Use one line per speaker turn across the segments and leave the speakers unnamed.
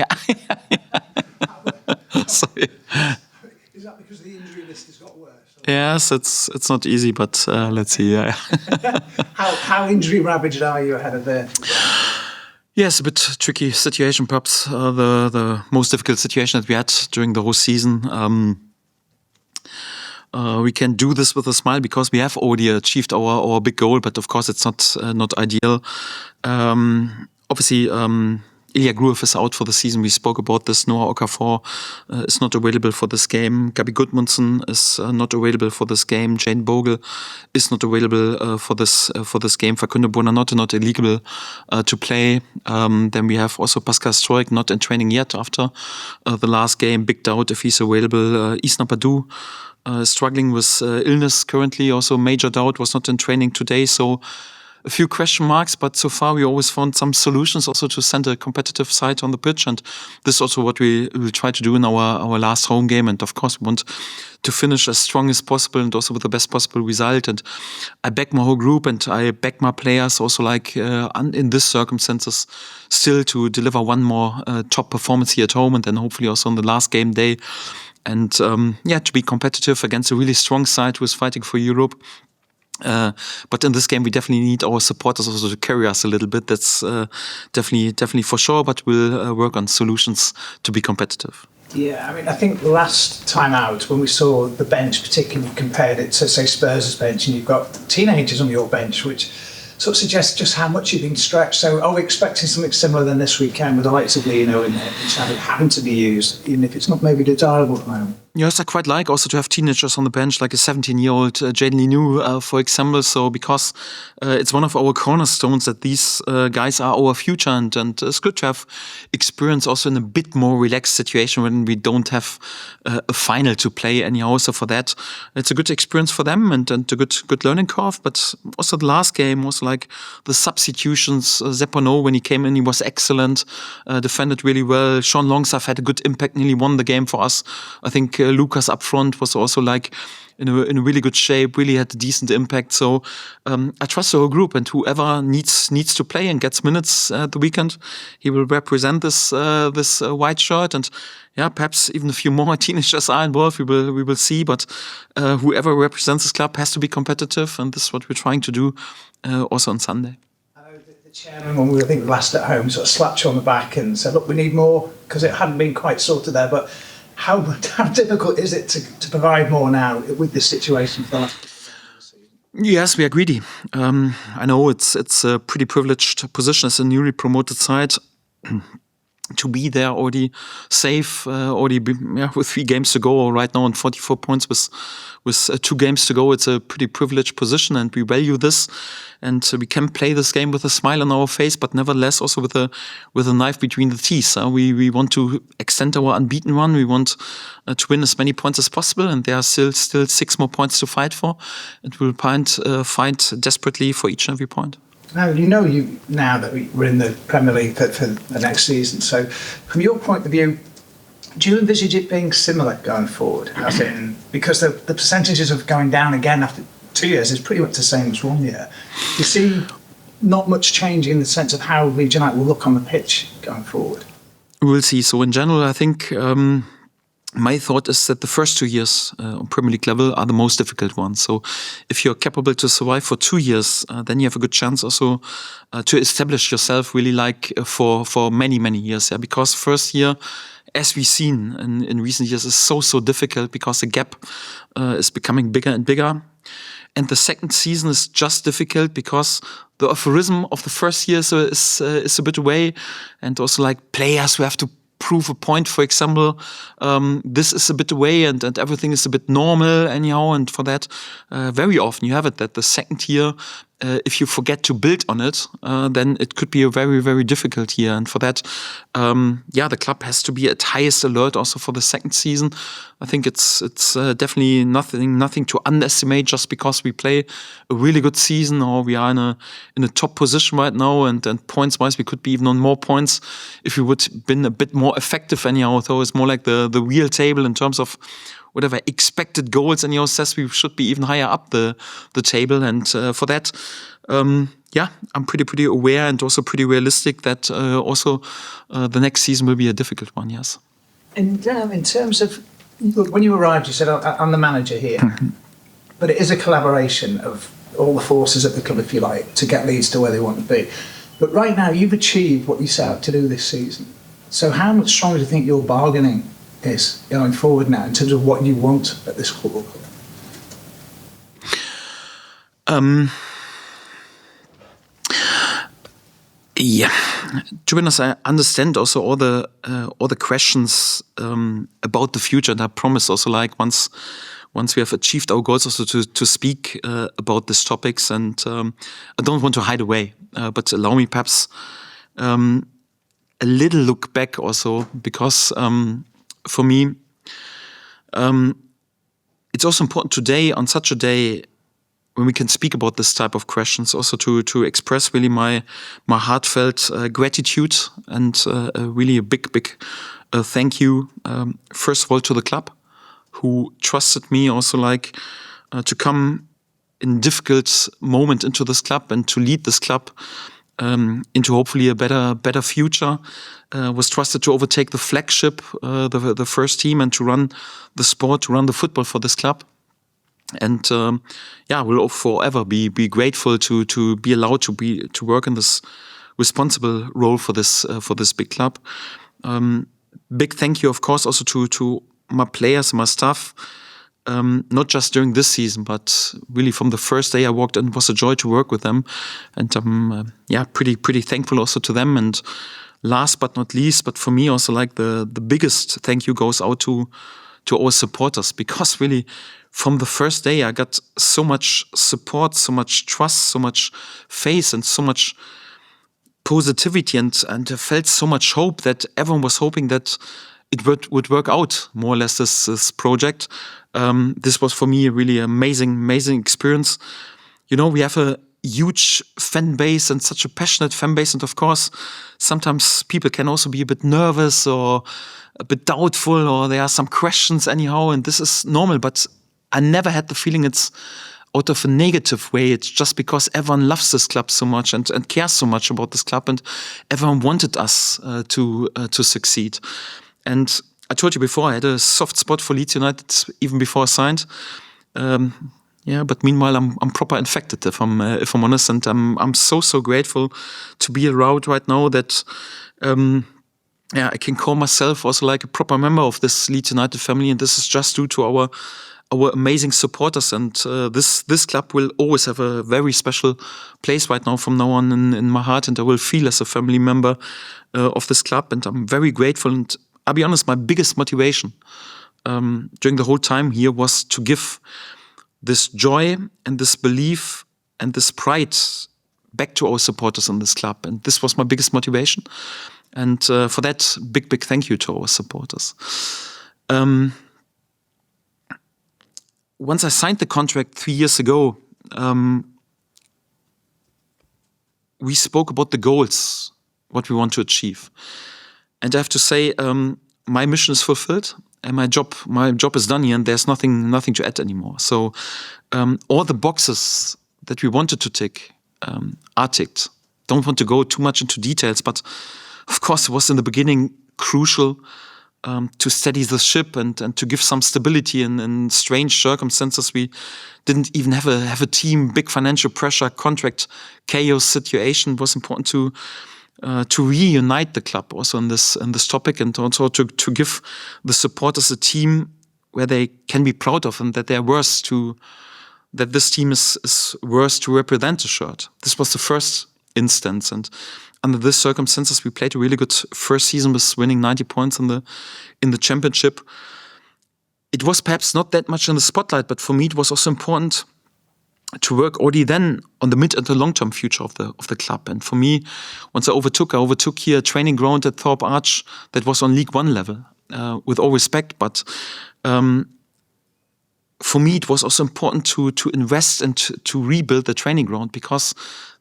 Yeah. So,
Is that because the injury list has got worse?
yes, it's not easy, but let's see. Yeah.
How injury ravaged are you ahead of there?
Yes, a bit tricky situation, perhaps the most difficult situation that we had during the whole season. We can do this with a smile because we have already achieved our big goal, but of course it's not ideal. Obviously, Ilia Gruev is out for the season. We spoke about this. Noah Okafor is not available for this game. Gabriel Gudmundsson is not available for this game. Jayden Bogle is not available for this game. Facundo Buonanotte not eligible to play. Then we have also Pascal Struijk not in training yet after the last game. Big doubt if he's available. Ethan Ampadu struggling with illness currently. Also major doubt, was not in training today. So a few question marks, but so far we always found some solutions also to send a competitive side on the pitch, and this is also what we will try to do in our last home game. And of course we want to finish as strong as possible and also with the best possible result. And I back my whole group and I back my players also, like in this circumstances, still to deliver one more top performance here at home, and then hopefully also on the last game day. And to be competitive against a really strong side who is fighting for Europe. But in this game, we definitely need our supporters also to carry us a little bit. That's definitely for sure. But we'll work on solutions to be competitive.
Yeah, I mean, I think last time out when we saw the bench, particularly compared it to, say, Spurs' bench, and you've got teenagers on your bench, which sort of suggests just how much you've been stretched. So are we expecting something similar than this weekend with the likes of Lino in there, which having to be used, even if it's not maybe desirable at the moment?
Yes, I quite like also to have teenagers on the bench, like a 17-year-old Jayden Lino, for example. So because it's one of our cornerstones that these guys are our future, and it's good to have experience also in a bit more relaxed situation when we don't have a final to play anyhow. So for that, it's a good experience for them and a good learning curve. But also the last game was like the substitutions. Zeppano, when he came in, he was excellent, defended really well. Sean Longstaff had a good impact, nearly won the game for us. I think Lucas up front was also like in a really good shape, really had a decent impact. So I trust the whole group, and whoever needs to play and gets minutes at the weekend, he will represent this white shirt. And yeah, perhaps even a few more teenagers are involved. We will see, but whoever represents this club has to be competitive, and this is what we're trying to do also on Sunday.
I know the chairman, when we were, I think, last at home, sort of slapped you on the back and said, "Look, we need more," because it hadn't been quite sorted there, but. How difficult is it to provide more now with this situation for the last season?
Yes, we are greedy. I know it's a pretty privileged position as a newly promoted side to be there already safe, with 3 games to go right now and 44 points with 2 games to go. It's a pretty privileged position, and we value this. And we can play this game with a smile on our face, but nevertheless also with a knife between the teeth. We want to extend our unbeaten run. We want to win as many points as possible, and there are still 6 more points to fight for. And we'll fight desperately for each and every point.
Now, now that we're in the Premier League for the next season. So from your point of view, do you envisage it being similar going forward? As in, because the percentages of going down again after 2 years is pretty much the same as 1 year. Do you see not much change in the sense of how Leeds United will look on the pitch going forward?
We'll see. So in general, I think my thought is that the first 2 years on Premier League level are the most difficult ones. So if you're capable to survive for 2 years, then you have a good chance also to establish yourself really like for many, many years. Yeah? Because first year, as we've seen in recent years, is so difficult because the gap is becoming bigger and bigger. And the second season is just difficult because the aphorism of the first year is a bit away, and also like players who have to prove a point, for example, this is a bit away, and everything is a bit normal anyhow. And for that, very often you have it that the second year, if you forget to build on it, then it could be a very, very difficult year. And for that, the club has to be at highest alert also for the second season. I think it's definitely nothing to underestimate just because we play a really good season or we are in a top position right now, and points wise we could be even on more points if we would have been a bit more effective anyhow. So it's more like the real table in terms of whatever expected goals, and says we should be even higher up the table. And for that, I'm pretty aware and also pretty realistic that the next season will be a difficult one. Yes.
And in terms of, look, when you arrived, you said, I'm the manager here. But it is a collaboration of all the forces at the club, if you like, to get Leeds to where they want to be. But right now, you've achieved what you set out to do this season. So how much stronger do you think your bargaining is going forward now in terms of what you want at this football club?
Yeah, to be honest, I understand also all the questions about the future, and I promise also, like, once we have achieved our goals, also to speak about these topics. And I don't want to hide away, but allow me perhaps a little look back also, because for me it's also important today, on such a day, when we can speak about this type of questions, also to express really my heartfelt gratitude and really a big thank you, first of all, to the club, who trusted me also, like, to come in difficult moment into this club and to lead this club into hopefully a better future. Was trusted to overtake the flagship, the first team, and to run the sport, to run the football for this club. And we'll forever be grateful to be allowed to work in this responsible role for this big club. Big thank you, of course, also to my players and my staff, not just during this season, but really from the first day I walked in. It was a joy to work with them, and I'm pretty thankful also to them. And last but not least, but for me also, like, the biggest thank you goes out to our supporters, because really from the first day I got so much support, so much trust, so much faith, and so much positivity, and I felt so much hope that everyone was hoping that it would work out, more or less, this project. This was for me a really amazing experience. You know, we have a huge fan base and such a passionate fan base, and of course sometimes people can also be a bit nervous or a bit doubtful, or there are some questions anyhow, and this is normal. But I never had the feeling it's out of a negative way. It's just because everyone loves this club so much and cares so much about this club, and everyone wanted us to succeed. And I told you before, I had a soft spot for Leeds United even before I signed. But meanwhile, I'm proper infected, if I'm honest, and I'm so grateful to be around right now that I can call myself also like a proper member of this Leeds United family, and this is just due to our amazing supporters. And this club will always have a very special place right now, from now on, in my heart, and I will feel as a family member of this club. And I'm very grateful. And I'll be honest, my biggest motivation during the whole time here was to give this joy and this belief and this pride back to our supporters in this club. And this was my biggest motivation. And for that, big thank you to our supporters. Once I signed the contract 3 years ago, we spoke about the goals, what we want to achieve. And I have to say, my mission is fulfilled, and my job is done here, and there's nothing to add anymore. So all the boxes that we wanted to tick are ticked. Don't want to go too much into details, but of course it was in the beginning crucial to steady the ship and to give some stability in strange circumstances. We didn't even have a team, big financial pressure, contract chaos situation. It was important to reunite the club also in this topic, and also to give the supporters a team where they can be proud of, and that that this team is worth to represent the shirt. This was the first instance, and under these circumstances, we played a really good first season with winning 90 points in the championship. It was perhaps not that much in the spotlight, but for me it was also important to work already then on the mid and the long-term future of the club. And for me, once I overtook here a training ground at Thorp Arch that was on League One level, with all respect. But for me, it was also important to invest and to rebuild the training ground, because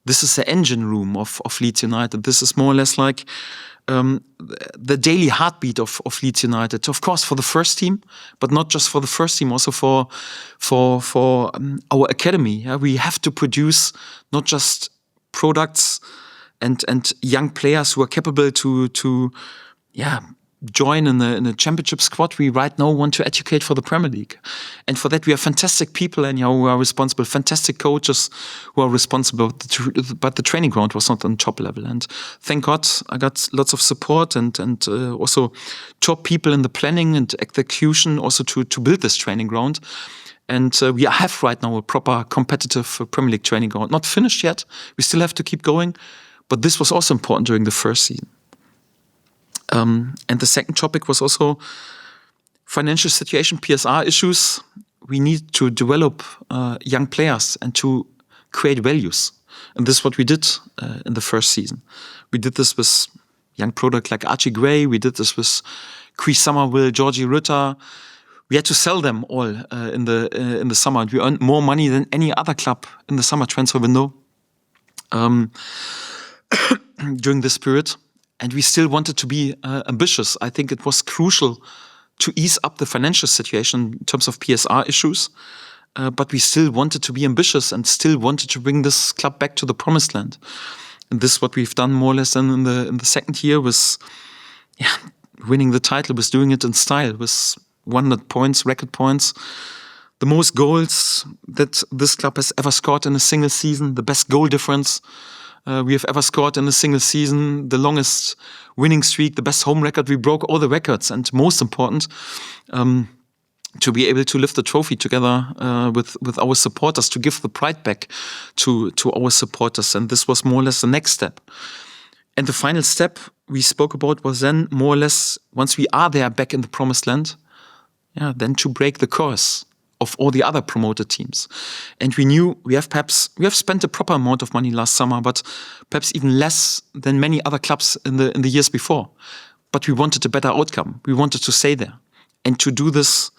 this is the engine room of Leeds United. This is more or less like the daily heartbeat of Leeds United. Of course, for the first team, but not just for the first team, also for our academy. Yeah? We have to produce not just products and young players who are capable to join in a championship squad. We right now want to educate for the Premier League, and for that we have fantastic people and who are responsible, fantastic coaches who are responsible. But the training ground was not on top level, and thank God I got lots of support and also top people in the planning and execution also to build this training ground. And we have right now a proper competitive Premier League training ground. Not finished yet. We still have to keep going, but this was also important during the first season. And the second topic was also financial situation, PSR issues. We need to develop young players and to create values. And this is what we did in the first season. We did this with young product like Archie Gray. We did this with Chris Somerville, Georgie Ritter. We had to sell them all in the summer. We earned more money than any other club in the summer transfer window during this period. And we still wanted to be ambitious. I think it was crucial to ease up the financial situation in terms of PSR issues. But we still wanted to be ambitious and still wanted to bring this club back to the promised land. And this is what we've done more or less in the second year, was winning the title, was doing it in style, with 100 points, record points, the most goals that this club has ever scored in a single season, the best goal difference we have ever scored in a single season, the longest winning streak, the best home record. We broke all the records, and most important, to be able to lift the trophy together with our supporters, to give the pride back to our supporters. And this was more or less the next step. And the final step we spoke about was then more or less, once we are there back in the promised land, then to break the curse of all the other promoted teams. And we knew we have spent a proper amount of money last summer, but perhaps even less than many other clubs in the years before. But we wanted a better outcome. We wanted to stay there. And to do this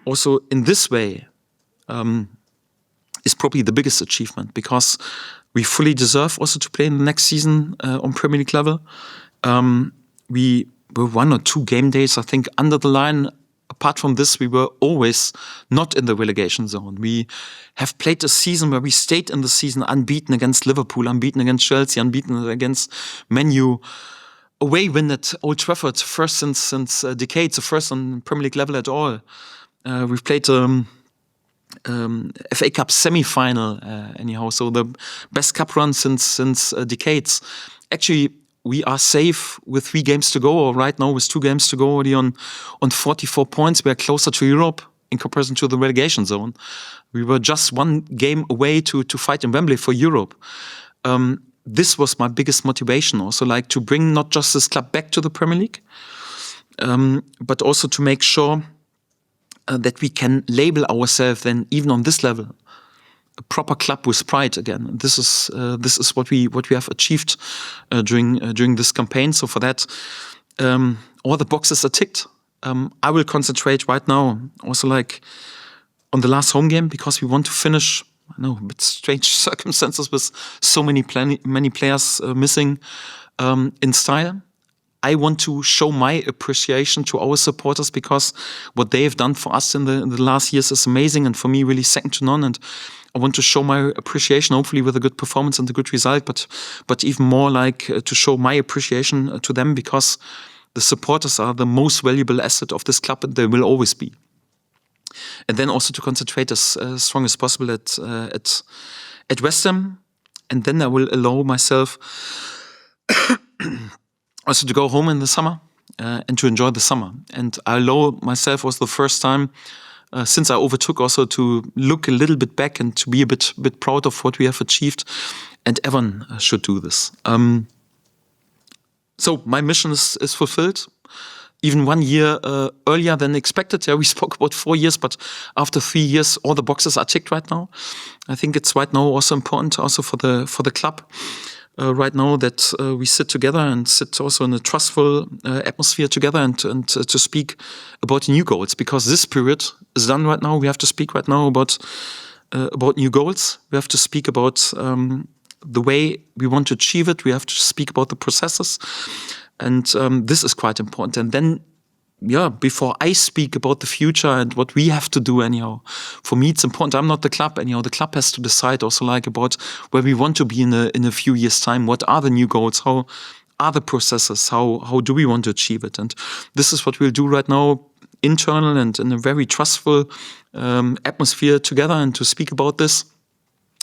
also in this way is probably the biggest achievement, because we fully deserve also to play in the next season on Premier League level. We were 1 or 2 game days, I think, under the line. Apart from this, we were always not in the relegation zone. We have played a season where we stayed in the season unbeaten against Liverpool, unbeaten against Chelsea, unbeaten against Man U. Away win at Old Trafford, first since decades, the first on Premier League level at all. We've played FA Cup semi-final anyhow, so the best cup run since decades. Actually, we are safe with 3 games to go, or right now with 2 games to go already on 44 points. We are closer to Europe in comparison to the relegation zone. We were just 1 game away to fight in Wembley for Europe. This was my biggest motivation also, like to bring not just this club back to the Premier League, but also to make sure that we can label ourselves then, even on this level, a proper club with pride again. This is what we have achieved during this campaign. So for that, all the boxes are ticked. I will concentrate right now also like on the last home game, because we want to finish. I know, with strange circumstances with so many players missing in style. I want to show my appreciation to our supporters, because what they have done for us in the last years is amazing, and for me really second to none. And I want to show my appreciation, hopefully with a good performance and a good result, but even more like to show my appreciation to them, because the supporters are the most valuable asset of this club, and they will always be. And then also to concentrate as strong as possible at West Ham, and then I will allow myself also to go home in the summer and to enjoy the summer. And I allow myself also the first time since I overtook also to look a little bit back and to be a bit proud of what we have achieved. And everyone should do this. So my mission is fulfilled. Even 1 year earlier than expected. Yeah, we spoke about 4 years, but after 3 years, all the boxes are ticked right now. I think it's right now also important also for the club. Right now that we sit together and sit also in a trustful atmosphere together and to speak about new goals, because this period is done right now. We have to speak right now about new goals. We have to speak about the way we want to achieve it. We have to speak about the processes. And this is quite important. And then, before I speak about the future and what we have to do anyhow, for me it's important. I'm not the club anyhow. The club has to decide also about where we want to be in a few years' time. What are the new goals? How are the processes? How do we want to achieve it? And this is what we'll do right now, internal and in a very trustful atmosphere together, and to speak about this.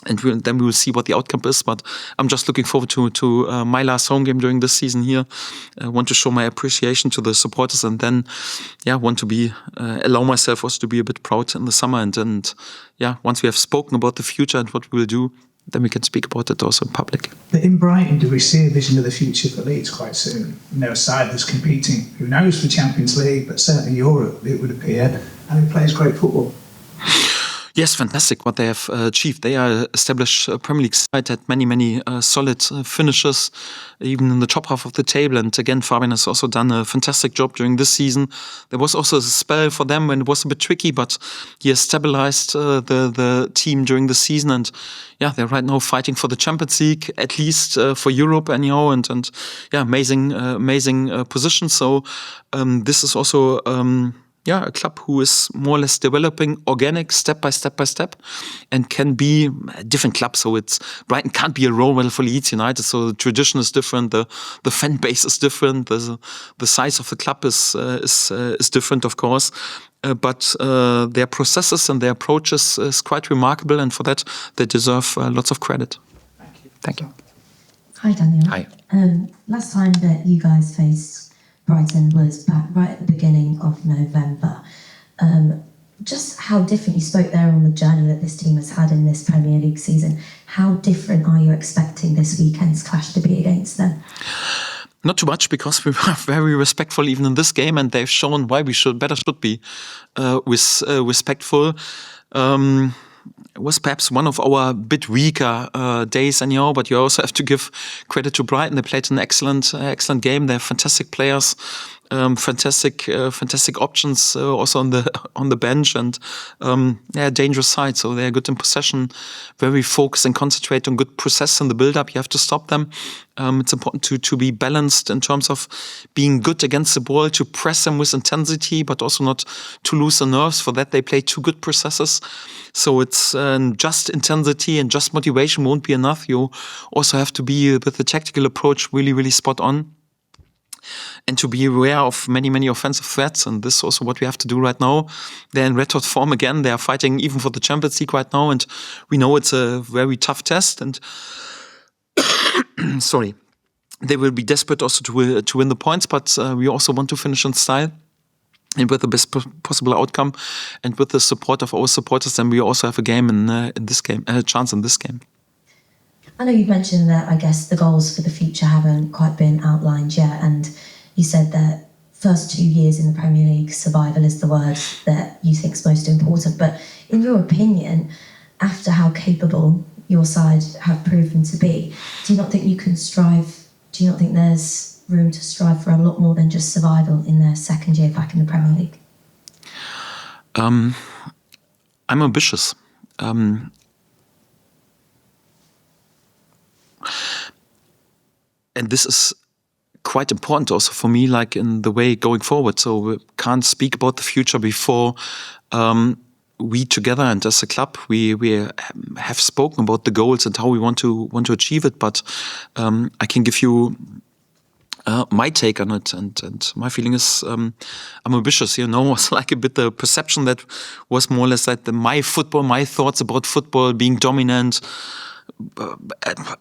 And then we will see what the outcome is. But I'm just looking forward to my last home game during this season here. I want to show my appreciation to the supporters, and then, want to be allow myself also to be a bit proud in the summer. And once we have spoken about the future and what we will do, then we can speak about it also in public.
But in Brighton, do we see a vision of the future for Leeds quite soon? A side that's competing, who knows, for Champions League, but certainly Europe, it would appear, and who plays great football.
Yes, fantastic what they have achieved. They are established Premier League side, had many solid finishes, even in the top half of the table. And again, Fabian has also done a fantastic job during this season. There was also a spell for them when it was a bit tricky, but he has stabilized the team during the season. And they're right now fighting for the Champions League, at least for Europe anyhow. And amazing position. So this is also a club who is more or less developing organic step by step, and can be a different club. So Brighton can't be a role model for Leeds United. So the tradition is different, the fan base is different, the size of the club is different, of course. But their processes and their approaches is quite remarkable, and for that they deserve lots of credit. Thank you.
Hi, Daniel.
Hi.
Last time that you guys faced Brighton was back right at the beginning of November. Just how different, you spoke there on the journey that this team has had in this Premier League season. How different are you expecting this weekend's clash to be against them?
Not too much, because we were very respectful even in this game, and they've shown why we should be respectful. It was perhaps one of our bit weaker days anyhow, but you also have to give credit to Brighton. They played an excellent game. They have fantastic players, fantastic options also on the bench, and they're a dangerous side. So they're good in possession, very focused and concentrate on good process in the build-up. You have to stop them. It's important to be balanced in terms of being good against the ball, to press them with intensity, but also not to lose the nerves. For that, they play two good processes. So it's just intensity and just motivation won't be enough. You also have to be, with the tactical approach, really spot on, and to be aware of many offensive threats. And this is also what we have to do right now. They're in red hot form again. They are fighting even for the Champions League right now, and we know it's a very tough test. And sorry, they will be desperate also to win the points, but we also want to finish in style and with the best possible outcome, and with the support of our supporters. Then we also have a game in this game, a chance in this game.
I know you've mentioned that, I guess, the goals for the future haven't quite been outlined yet, and you said that first 2 years in the Premier League, survival is the word that you think is most important. But in your opinion, after how capable your side have proven to be, do you not think you can strive? Do you not think there's room to strive for a lot more than just survival in their second year back in the Premier League?
I'm ambitious. And this is quite important also for me, like in the way going forward. So we can't speak about the future before we together and as a club, we have spoken about the goals and how we want to achieve it. But I can give you my take on it, and my feeling is I'm ambitious. Was like a bit the perception that was more or less like my thoughts about football being dominant,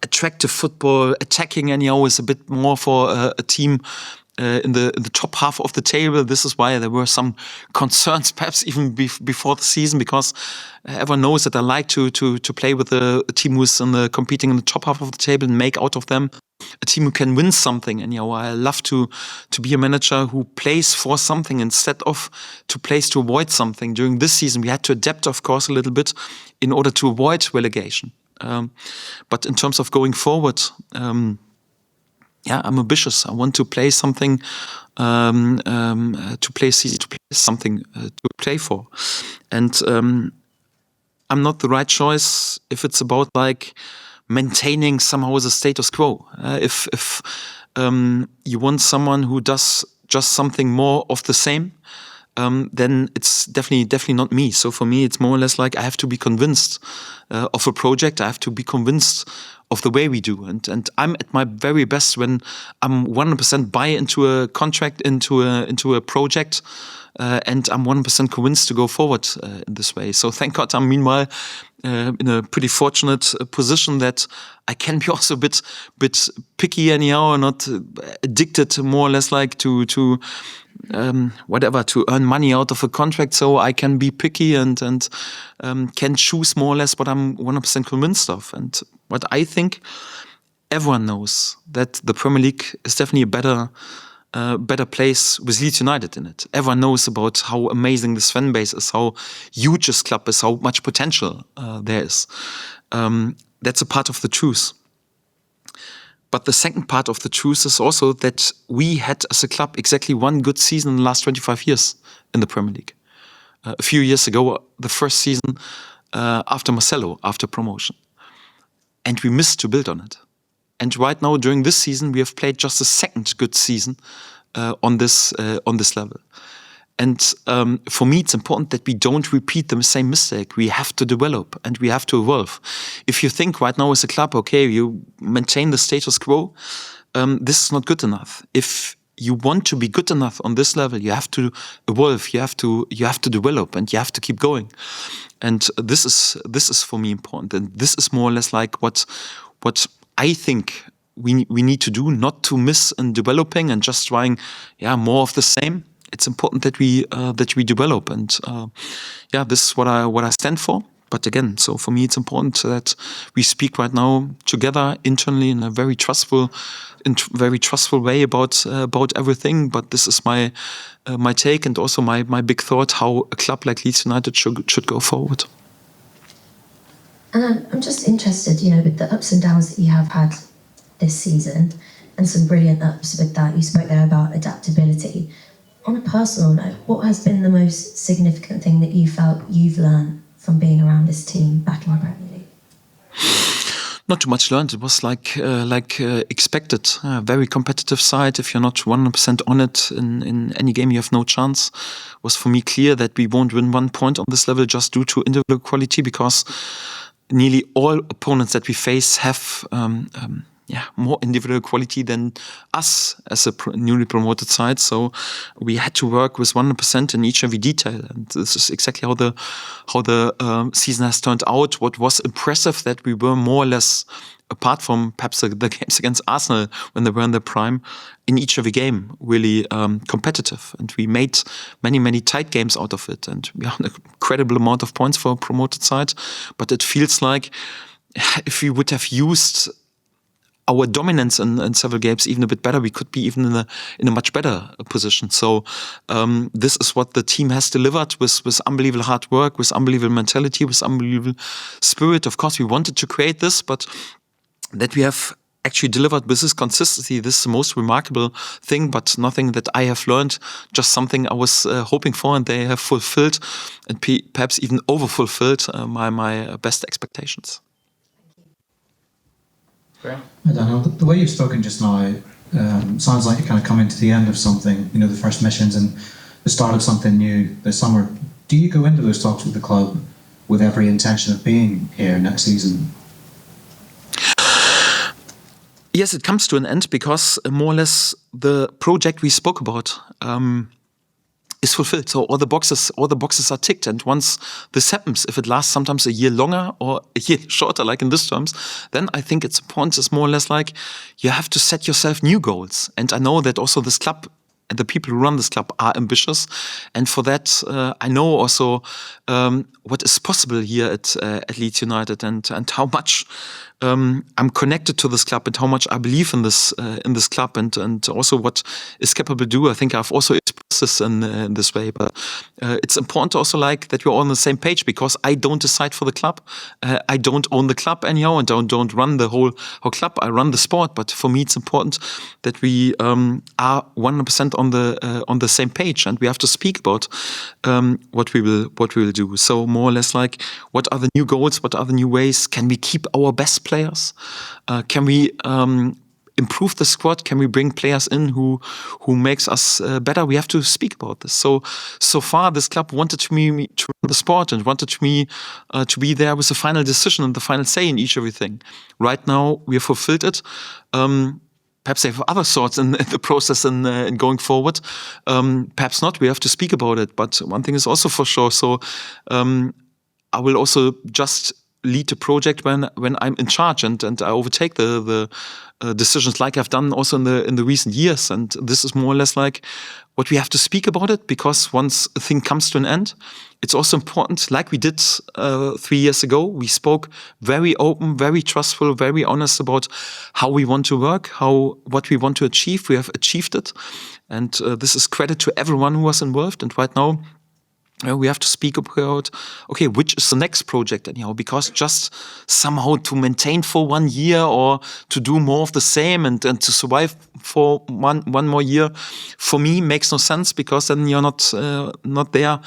attractive football, attacking anyhow is a bit more for a team in the top half of the table. This is why there were some concerns, perhaps even before the season, because everyone knows that I like to play with a team who's competing in the top half of the table and make out of them a team who can win something. And I love to be a manager who plays for something instead of to avoid something. During this season, we had to adapt, of course, a little bit in order to avoid relegation. But in terms of going forward, I'm ambitious. I want to play something, to play something to play for, and I'm not the right choice if it's about like maintaining somehow the status quo. If you want someone who does just something more of the same, then it's definitely not me. So for me, it's more or less like I have to be convinced of a project. I have to be convinced of the way we do. And I'm at my very best when I'm 100% buy into a contract, into a project, and I'm 100% convinced to go forward in this way. So thank God I'm meanwhile in a pretty fortunate position that I can be also a bit picky anyhow, and not addicted more or less like to earn money out of a contract. So I can be picky and can choose more or less what I'm 100% convinced of. And what I think everyone knows, that the Premier League is definitely a better place with Leeds United in it. Everyone knows about how amazing this fan base is, how huge this club is, how much potential there is. That's a part of the truth. But the second part of the truth is also that we had as a club exactly one good season in the last 25 years in the Premier League. A few years ago, the first season after Marcelo, after promotion. And we missed to build on it. And right now, during this season, we have played just a second good season on this level. And for me, it's important that we don't repeat the same mistake. We have to develop and we have to evolve. If you think right now as a club, okay, you maintain the status quo, this is not good enough. If you want to be good enough on this level, you have to evolve, you have to develop, and you have to keep going. And this is for me important. And this is more or less like what I think we need to do, not to miss in developing and just trying more of the same. It's important that we develop, and this is what I stand for. But again, so for me, it's important that we speak right now together internally in a very trustful way about everything. But this is my take, and also my big thought how a club like Leeds United should go forward.
And I'm just interested, with the ups and downs that you have had this season, and some brilliant ups with that. You spoke there about adaptability. On a personal note, what has been the most significant thing that you felt you've learned from being around this team back in the Premier League?
Not too much learned. It was like expected. Very competitive side. If you're not 100% on it in any game, you have no chance. It was for me clear that we won't win 1 point on this level just due to individual quality, because nearly all opponents that we face have more individual quality than us as a newly promoted side. So we had to work with 100% in each and every detail. And this is exactly how the season has turned out. What was impressive, that we were more or less, apart from perhaps the games against Arsenal when they were in their prime, in each and every game really competitive. And we made many tight games out of it. And we have an incredible amount of points for a promoted side. But it feels like if we would have used our dominance in several games even a bit better, we could be even in a much better position. So this is what the team has delivered with unbelievable hard work, with unbelievable mentality, with unbelievable spirit. Of course, we wanted to create this, but that we have actually delivered with this consistency, this is the most remarkable thing, but nothing that I have learned, just something I was hoping for, and they have fulfilled, and perhaps even over-fulfilled my best expectations.
Daniel, the way you've spoken just now sounds like you're kind of coming to the end of something, the first missions and the start of something new this summer. Do you go into those talks with the club with every intention of being here next season?
Yes, it comes to an end because more or less the project we spoke about is fulfilled. So all the boxes are ticked. And once this happens, if it lasts sometimes a year longer or a year shorter, like in this terms, then I think it's important. It's more or less like you have to set yourself new goals. And I know that also this club and the people who run this club are ambitious. And for that, I know also what is possible here at Leeds United, and how much I'm connected to this club, and how much I believe in this club, and also what is capable to do. I think I've also expressed this in this way, but it's important also like that we're all on the same page, because I don't decide for the club. I don't own the club anyhow, and don't run the whole club. I run the sport, but for me it's important that we are 100% on the same page, and we have to speak about what we will do. So more or less like, what are the new goals? What are the new ways? Can we keep our best players? Can we improve the squad? Can we bring players in who makes us better? We have to speak about this. So far, this club wanted me to run the sport and wanted me to be there with the final decision and the final say in everything. Right now, we have fulfilled it. Perhaps they have other thoughts in the process in going forward. Perhaps not. We have to speak about it. But one thing is also for sure. So I will also just lead the project when I'm in charge and I overtake the decisions like I've done also in the recent years. And this is more or less like what we have to speak about it, because once a thing comes to an end, it's also important, like we did 3 years ago. We spoke very open, very trustful, very honest about how we want to work, what we want to achieve. We have achieved it. And this is credit to everyone who was involved. And right now, we have to speak about, okay, which is the next project anyhow, because just somehow to maintain for 1 year or to do more of the same and to survive for one more year, for me makes no sense, because then you're not there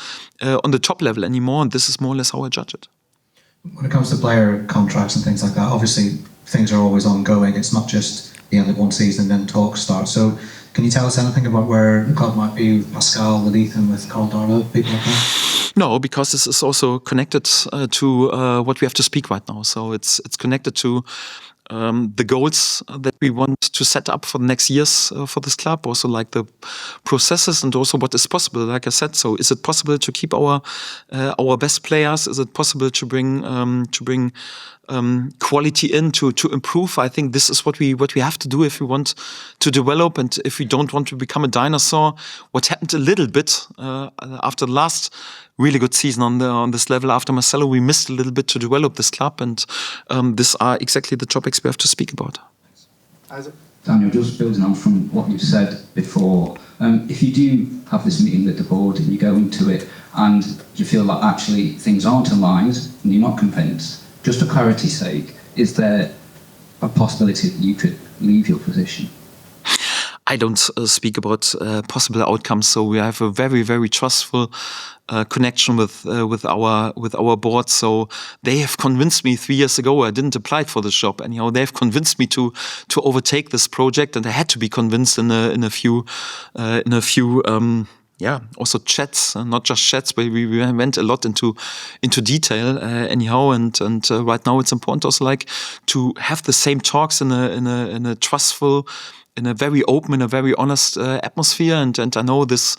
on the top level anymore. And this is more or less how I judge it.
When it comes to player contracts and things like that, obviously things are always ongoing. It's not just the end of one season and then talks start. So can you tell us anything about where the club might be with Pascal, with Ethan, with Carl Darlow, people like that?
No, because this is also connected to what we have to speak right now. So it's connected to the goals that we want to set up for the next years for this club, also like the processes and also what is possible, like I said. So is it possible to keep our best players? Is it possible to bring quality in to improve? I think this is what we have to do if we want to develop and if we don't want to become a dinosaur. What happened a little bit after the last really good season on this level after Marcelo, we missed a little bit to develop this club, and these are exactly the topics we have to speak about.
Daniel, just building on from what you've said before, if you do have this meeting with the board and you go into it and you feel like actually things aren't aligned and you're not convinced, just for clarity's sake, is there a possibility that you could leave your position?
I don't speak about possible outcomes. So we have a very, very trustful connection with our board. So they have convinced me 3 years ago. I didn't apply for the job, anyhow. They have convinced me to overtake this project, and I had to be convinced in a few. Also chats, not just chats, but we went a lot into detail anyhow. And right now it's important also like to have the same talks in a trustful, in a very open, in a very honest atmosphere. And I know this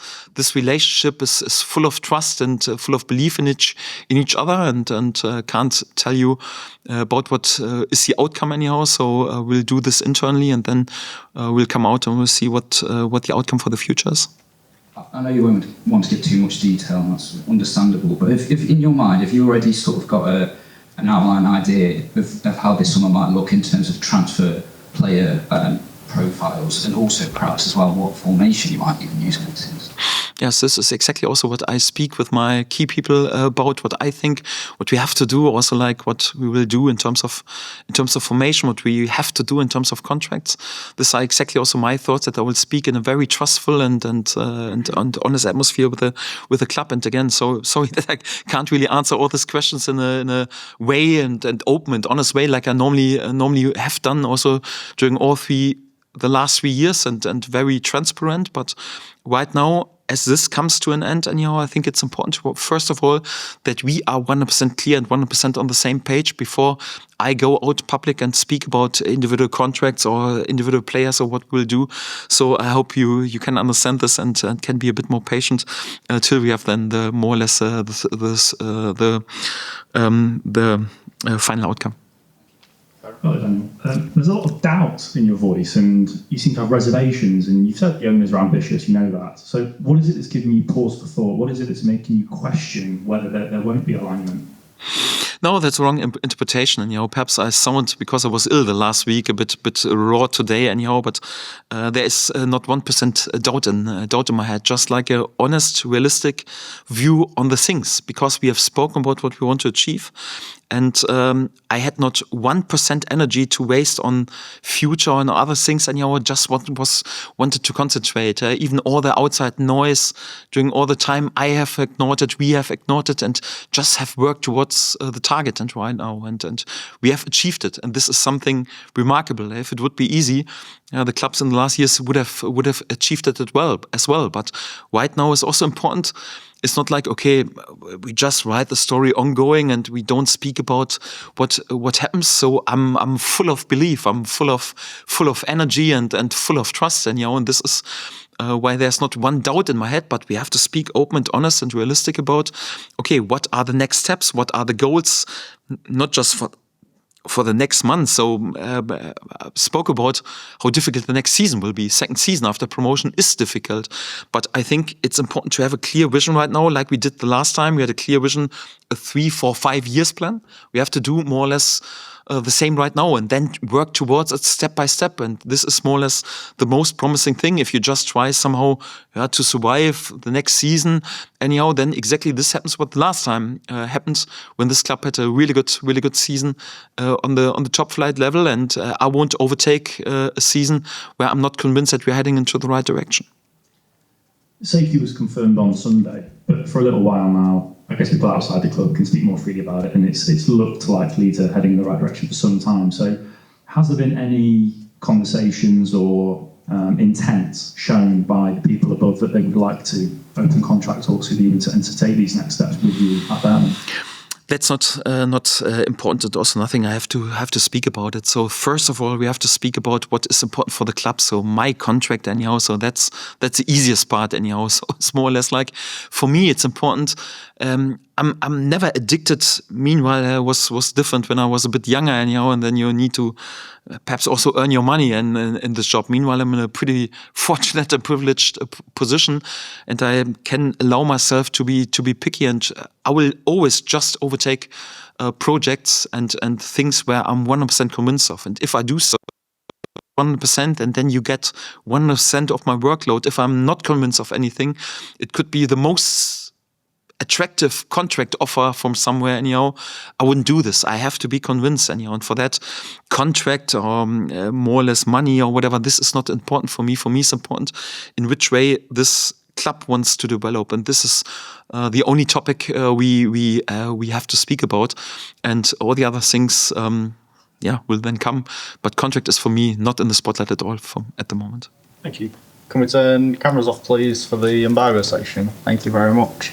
relationship is full of trust and full of belief in each other. And can't tell you about what is the outcome anyhow. So we'll do this internally, and then we'll come out and we'll see what the outcome for the future is.
I know you won't want to give too much detail, and that's understandable, but if in your mind, if you already sort of got an outline idea of how this summer might look in terms of transfer player profiles, and also perhaps as well what formation you might even use next season.
Yes, this is exactly also what I speak with my key people about, what I think, what we have to do, also like what we will do in terms of formation, what we have to do in terms of contracts. These are exactly also my thoughts, that I will speak in a very trustful and honest atmosphere with the club. And again, so sorry that I can't really answer all these questions in a way and open and honest way like I normally have done also during the last 3 years and very transparent. But right now, as this comes to an end, anyhow, I think it's important to, first of all, that we are 100% clear and 100% on the same page before I go out public and speak about individual contracts or individual players or what we'll do. So I hope you can understand this and can be a bit more patient till we have then the more or less the final outcome.
Hello, Daniel. There's a lot of doubt in your voice, and you seem to have reservations, and you've said the owners are ambitious, you know that. So what is it that's giving you pause for thought? What is it that's making you question whether there won't be alignment?
No, that's a wrong interpretation. And, perhaps I sound, because I was ill the last week, a bit raw today anyhow, but there is not 1% doubt in my head, just like a honest, realistic view on the things, because we have spoken about what we want to achieve. And I had not 1% energy to waste on future and other things. And just wanted to concentrate. Even all the outside noise during all the time I have ignored it, we have ignored it, and just have worked towards the target and right now, and we have achieved it, and this is something remarkable. If it would be easy, the clubs in the last years would have achieved it as well. But right now is also important. It's not like, okay, we just write the story ongoing and we don't speak about what happens. So I'm full of belief. I'm full of energy and full of trust. And and this is why there's not one doubt in my head. But we have to speak open and honest and realistic about, okay, what are the next steps? What are the goals? Not just for the next month. So spoke about how difficult the next season will be. Second season after promotion is difficult. But I think it's important to have a clear vision right now, like we did the last time. We had a clear vision, a 3, 4, 5 years plan. We have to do more or less the same right now and then work towards it step by step. And this is more or less the most promising thing. If you just try somehow to survive the next season, anyhow, then exactly this happens what the last time happened when this club had a really good season on the top flight level. And I won't overtake a season where I'm not convinced that we're heading into the right direction.
Safety was confirmed on Sunday, but for a little while now, I guess people outside the club can speak more freely about it, and it's looked like Leeds are heading in the right direction for some time. So has there been any conversations or intent shown by the people above that they would like to open contract talks with you and to take these next steps with you at Birmingham?
That's not important, and also nothing I have to speak about it. So first of all, we have to speak about what is important for the club. So my contract, anyhow. So that's the easiest part, anyhow. So it's more or less like, for me, it's important. I'm never addicted. Meanwhile, I was different when I was a bit younger, anyhow. And then you need to perhaps also earn your money in this job. Meanwhile, I'm in a pretty fortunate and privileged position, and I can allow myself to be picky. And I will always just overtake projects and things where I'm 100% convinced of. And if I do so 100%, and then you get 100% of my workload. If I'm not convinced of anything, it could be the most attractive contract offer from somewhere, anyhow, I wouldn't do this. I have to be convinced, anyhow. And for that, contract or more or less money or whatever, this is not important for me. For me, it's important in which way this club wants to develop, and this is the only topic we have to speak about, and all the other things, will then come. But contract is for me not in the spotlight at all at the moment.
Thank you. Can we turn cameras off, please, for the embargo section? Thank you very much.